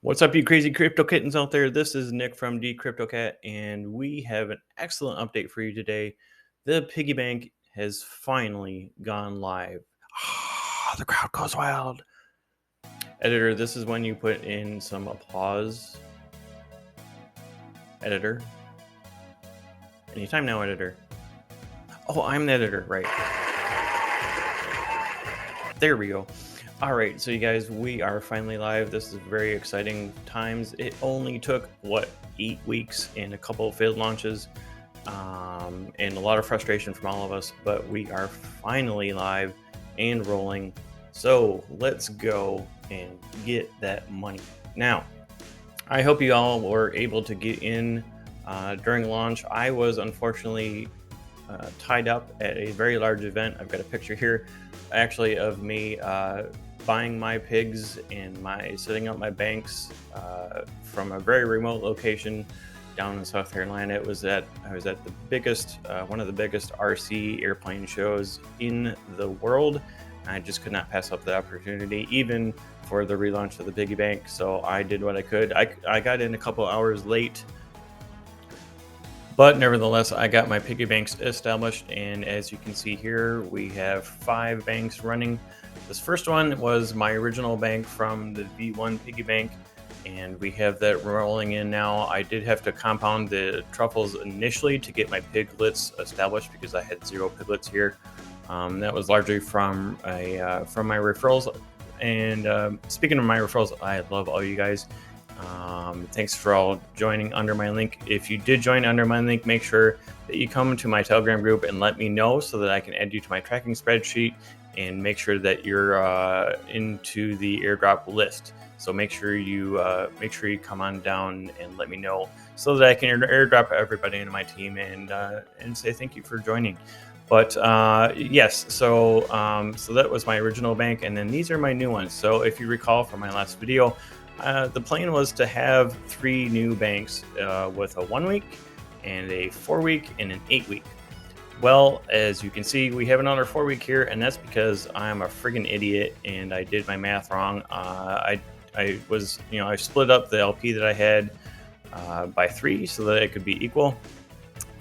What's up, you crazy crypto kittens out there? This is Nick from DeCryptocat, and we have an excellent update for you today. The Piggy Bank has finally gone live. The crowd goes wild. Editor, this is when you put in some applause. Editor. Anytime now, editor. Oh, I'm the editor, right. There we go. All right, so you guys, we are finally live. This is very exciting times. It only took, 8 weeks and a couple of failed launches and a lot of frustration from all of us, but we are finally live and rolling. So let's go and get that money. Now, I hope you all were able to get in during launch. I was unfortunately tied up at a very large event. I've got a picture here actually of me buying my pigs and setting up my banks from a very remote location down in South Carolina. I was at the biggest, one of the biggest RC airplane shows in the world. I just could not pass up the opportunity, even for the relaunch of the Piggy Bank. So I did what I could. I got in a couple hours late, but nevertheless, I got my Piggy Banks established, and as you can see here, we have 5 banks running. This first one was my original bank from the V1 Piggy Bank, and we have that rolling in now. I did have to compound the truffles initially to get my piglets established because I had 0 piglets here. That was largely from my referrals. And speaking of my referrals, I love all you guys. Thanks for all joining under my link. If you did join under my link, make sure that you come to my Telegram group and let me know so that I can add you to my tracking spreadsheet and make sure that you're into the airdrop list. So make sure you come on down and let me know so that I can airdrop everybody into my team and say thank you for joining. But yes, so that was my original bank, and then these are my new ones. So if you recall from my last video, the plan was to have 3 new banks with a 1 week and a 4 week and an 8 week. Well, as you can see, we have another 4 week here, and that's because I'm a friggin' idiot and I did my math wrong. I split up the LP that I had by 3 so that it could be equal.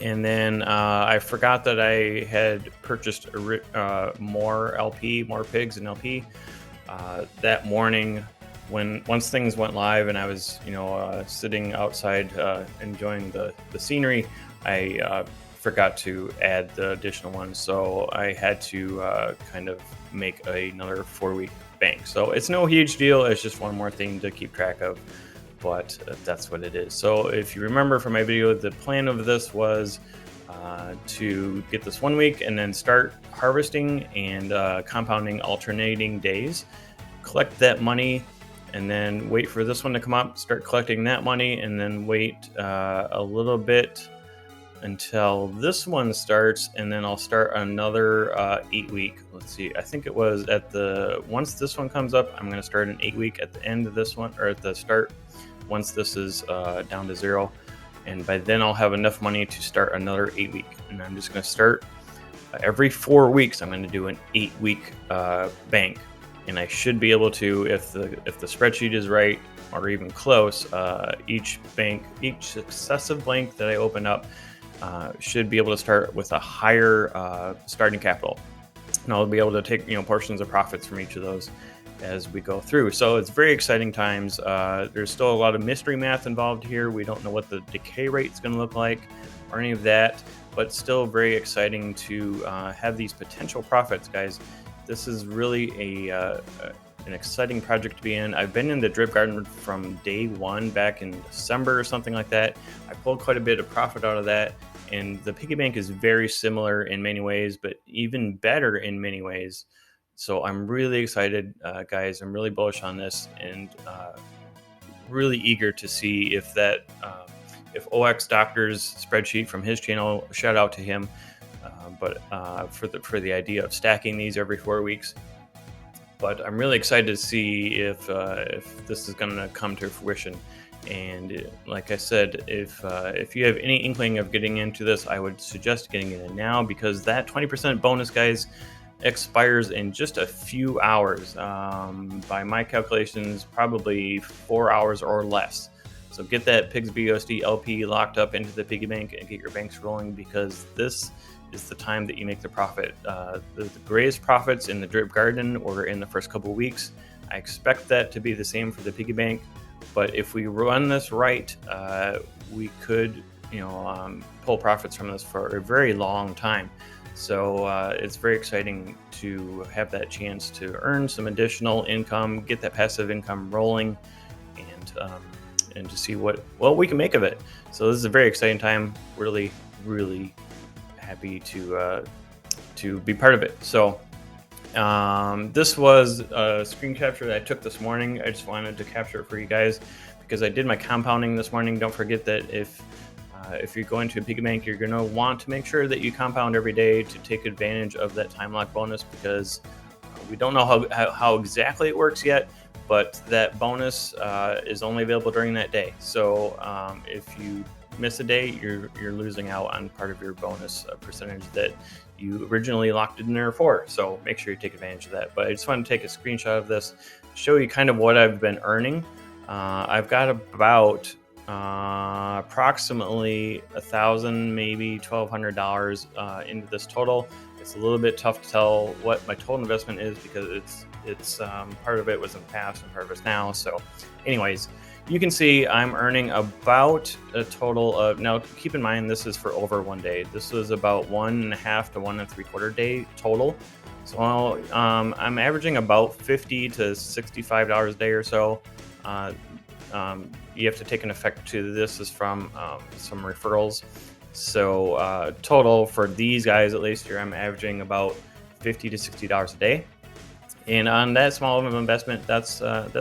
And then I forgot that I had purchased more pigs and LP that morning. Once things went live and I was sitting outside enjoying the scenery, I forgot to add the additional one, so I had to kind of make another 4 week bank. So it's no huge deal, it's just one more thing to keep track of, but that's what it is. So if you remember from my video, the plan of this was to get this 1 week and then start harvesting and compounding alternating days, collect that money, and then wait for this one to come up, start collecting that money, and then wait a little bit until this one starts, and then I'll start another 8 week. Let's see, I think it was once this one comes up, I'm going to start an 8 week at the end of this one, or at the start, once this is down to 0. And by then I'll have enough money to start another 8 week. And I'm just going to start every 4 weeks. I'm going to do an 8 week bank. And I should be able to, if the spreadsheet is right or even close, each successive bank that I open up should be able to start with a higher starting capital. And I'll be able to take portions of profits from each of those as we go through. So it's very exciting times. There's still a lot of mystery math involved here. We don't know what the decay rate is going to look like or any of that, but still very exciting to have these potential profits, guys. This is really an exciting project to be in. I've been in the drip garden from day 1 back in December or something like that. I pulled quite a bit of profit out of that, and the Piggy Bank is very similar in many ways, but even better in many ways. So I'm really excited, guys. I'm really bullish on this, and really eager to see if OX Doctor's spreadsheet from his channel, shout out to him, but for the idea of stacking these every 4 weeks, but I'm really excited to see if this is going to come to fruition. And like I said, if you have any inkling of getting into this, I would suggest getting in now, because that 20% bonus, guys, expires in just a few hours. By my calculations, probably 4 hours or less. So get that Pigs BUSD LP locked up into the piggy bank and get your banks rolling, because this is the time that you make the profit. The greatest profits in the drip garden or in the first couple of weeks. I expect that to be the same for the piggy bank. But if we run this right, we could, pull profits from this for a very long time. So it's very exciting to have that chance to earn some additional income, get that passive income rolling, and to see what we can make of it. So this is a very exciting time. Really, really happy to be part of it. So this was a screen capture that I took this morning. I just wanted to capture it for you guys because I did my compounding this morning. Don't forget that if you're going to a piggy bank, you're going to want to make sure that you compound every day to take advantage of that time lock bonus, because we don't know how exactly it works yet, but that bonus is only available during that day. So if you miss a day, you're losing out on part of your bonus percentage that you originally locked in there for. So make sure you take advantage of that. But I just want to take a screenshot of this, show you kind of what I've been earning. I've got about approximately $1,000, maybe $1,200 into this total. It's a little bit tough to tell what my total investment is, because it's part of it was in the past and part of it's now. So anyways, you can see I'm earning about a total of, now keep in mind this is for over 1 day. This was about 1.5 to 1 3/4 day total. So I'm averaging about $50 to $65 a day or so. You have to take an effect to this is from some referrals. So total for these guys, at least here, I'm averaging about $50 to $60 a day. And on that small of an investment, that's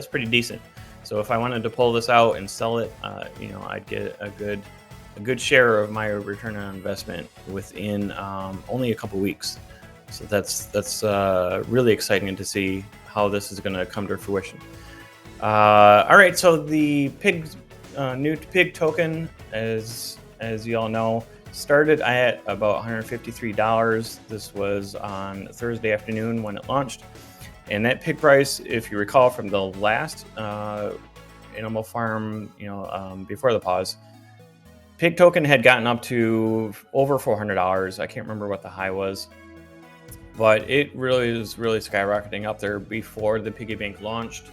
pretty decent. So if I wanted to pull this out and sell it, I'd get a good share of my return on investment within only a couple weeks. So that's really exciting to see how this is going to come to fruition. All right, so the new pig token, as you all know, started at about $153. This was on Thursday afternoon when it launched. And that pig price, if you recall from the last Animal Farm, before the pause, pig token had gotten up to over $400. I can't remember what the high was, but it was really skyrocketing up there before the piggy bank launched.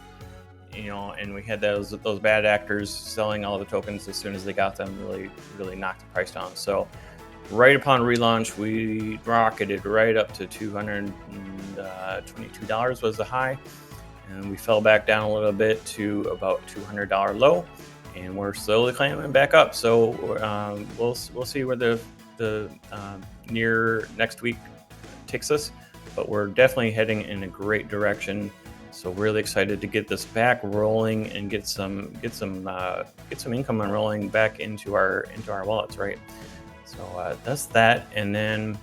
And we had those bad actors selling all the tokens as soon as they got them, really knocked the price down. So right upon relaunch, we rocketed right up to $222 was the high, and we fell back down a little bit to about $200 low, and we're slowly climbing back up. So we'll see where the near next week takes us, but we're definitely heading in a great direction. So really excited to get this back rolling and get some income and rolling back into our wallets, right? So that's that. And then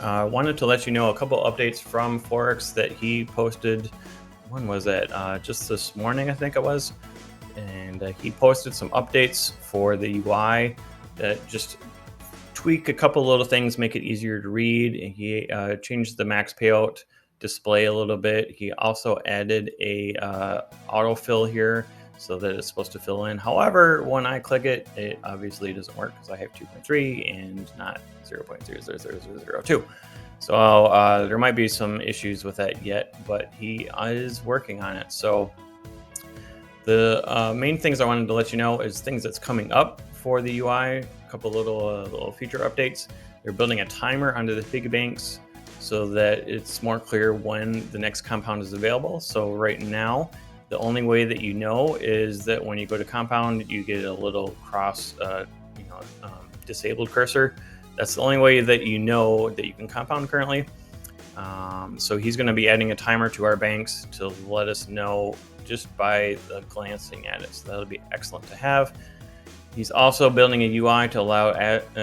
I wanted to let you know a couple updates from Forex that he posted. When was that? Just this morning, I think it was. And he posted some updates for the UI that just tweak a couple little things, make it easier to read. He changed the max payout display a little bit. He also added a autofill here so that it's supposed to fill in. However, when I click it, it obviously doesn't work because I have 2.3 and not 0.00002. So there might be some issues with that yet, but he is working on it. So the main things I wanted to let you know is things that's coming up for the UI. A couple little feature updates. They're building a timer under the piggy banks so that it's more clear when the next compound is available. So right now, the only way that you know is that when you go to compound, you get a little cross, disabled cursor. That's the only way that you know that you can compound currently. So he's going to be adding a timer to our banks to let us know just by the glancing at it. So that'll be excellent to have. He's also building a UI to allow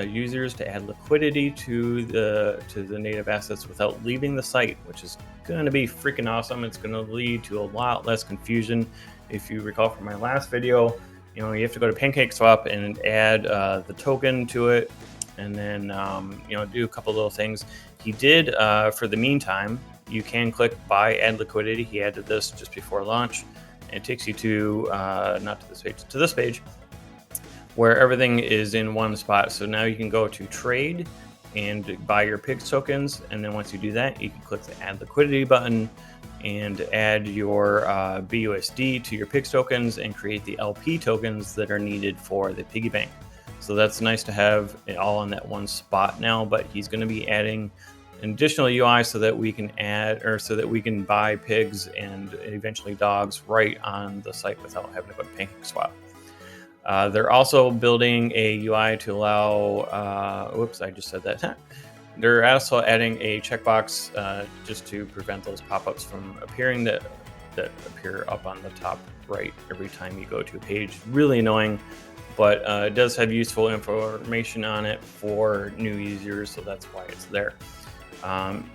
users to add liquidity to the native assets without leaving the site, which is going to be freaking awesome. It's going to lead to a lot less confusion. If you recall from my last video, you have to go to PancakeSwap and add the token to it, and then do a couple little things. He did for the meantime. You can click buy add liquidity. He added this just before launch, and it takes you to not to this page, to this page, where everything is in one spot. So now you can go to trade and buy your PIGS tokens, and then once you do that, you can click the add liquidity button and add your BUSD to your PIGS tokens and create the LP tokens that are needed for the Piggy Bank. So that's nice to have it all in that one spot now, but he's going to be adding an additional UI so that we can buy pigs and eventually dogs right on the site without having to go to PancakeSwap. They're also building a UI to allow, whoops, I just said that. They're also adding a checkbox just to prevent those pop-ups from appearing that appear up on the top right every time you go to a page. Really annoying, but it does have useful information on it for new users, so that's why it's there.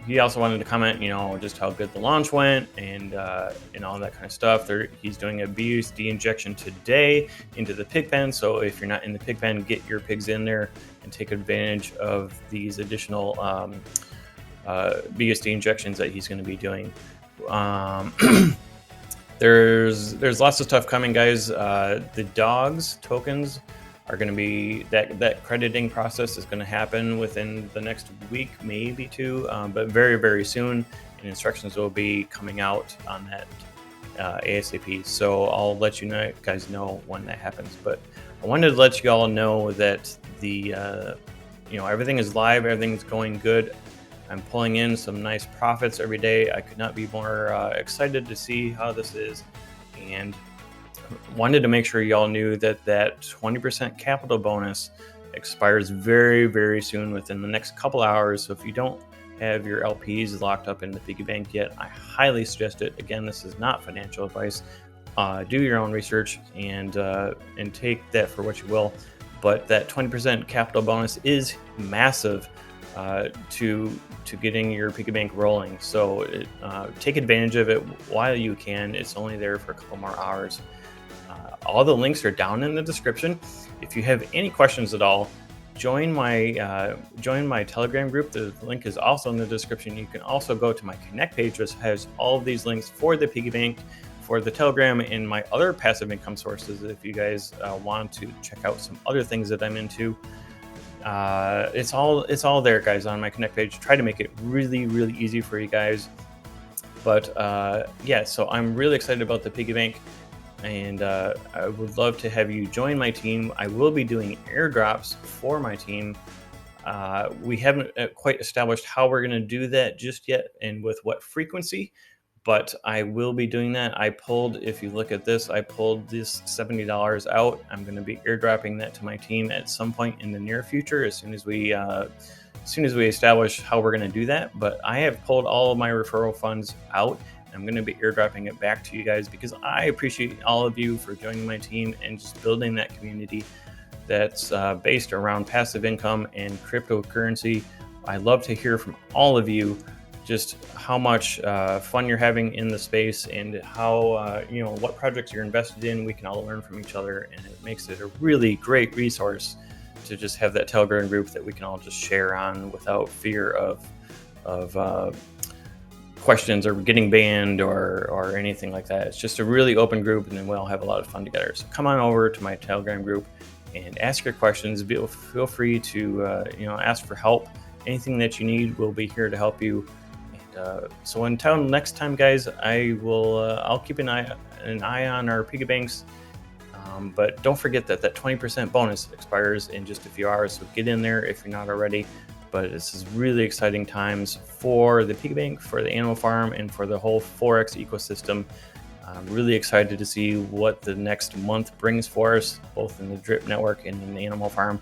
He also wanted to comment, just how good the launch went and all that kind of stuff. He's doing a BUSD injection today into the Pigpen. So if you're not in the Pigpen, get your pigs in there and take advantage of these additional BUSD injections that he's going to be doing. There's lots of stuff coming, guys. The dogs tokens are going to be that crediting process is going to happen within the next week, maybe two, but very, very soon. And instructions will be coming out on that ASAP. So I'll let you guys know when that happens. But I wanted to let you all know that everything is live, everything's going good. I'm pulling in some nice profits every day. I could not be more excited to see how this is, and wanted to make sure y'all knew that 20% capital bonus expires very, very soon, within the next couple hours. So if you don't have your LPs locked up in the Piggy Bank yet, I highly suggest it. Again, this is not financial advice. Do your own research and take that for what you will. But that 20% capital bonus is massive to getting your Piggy Bank rolling. So take advantage of it while you can. It's only there for a couple more hours. All the links are down in the description. If you have any questions at all, join my Telegram group. The link is also in the description. You can also go to my Connect page, which has all of these links for the Piggy Bank, for the Telegram, and my other passive income sources. If you guys want to check out some other things that I'm into, it's all there, guys, on my Connect page. Try to make it really, really easy for you guys. But yeah, so I'm really excited about the Piggy Bank. And I would love to have you join my team. I will be doing airdrops for my team. We haven't quite established how we're going to do that just yet and with what frequency, but I will be doing that. If you look at this, I pulled this $70 out. I'm going to be airdropping that to my team at some point in the near future, as soon as we establish how we're going to do that. But I have pulled all of my referral funds out. I'm going to be airdropping it back to you guys because I appreciate all of you for joining my team and just building that community that's based around passive income and cryptocurrency. I love to hear from all of you just how much fun you're having in the space and how, what projects you're invested in. We can all learn from each other, and it makes it a really great resource to just have that Telegram group that we can all just share on without fear of questions or getting banned or anything like that. It's just a really open group, and then we all have a lot of fun together. So come on over to my Telegram group and ask your questions. Feel free to ask for help. Anything that you need, we'll be here to help you. And so until next time, guys, I'll keep an eye on our Piggy Banks. But don't forget that 20% bonus expires in just a few hours. So get in there if you're not already. But this is really exciting times for the Piggy Bank, for the animal farm, and for the whole Forex ecosystem. I'm really excited to see what the next month brings for us, both in the Drip Network and in the animal farm.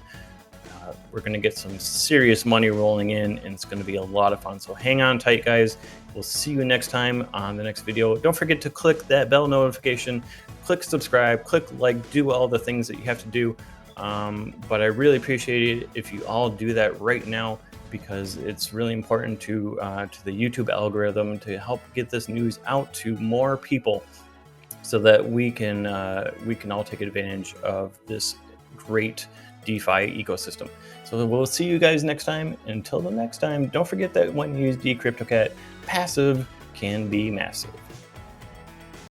We're going to get some serious money rolling in, and it's going to be a lot of fun. So hang on tight, guys. We'll see you next time on the next video. Don't forget to click that bell notification, click subscribe, click like, do all the things that you have to do. But I really appreciate it if you all do that right now, because it's really important to the YouTube algorithm to help get this news out to more people, so that we can all take advantage of this great DeFi ecosystem. So we'll see you guys next time. Until the next time, don't forget that when you use DeCryptocat, passive can be massive.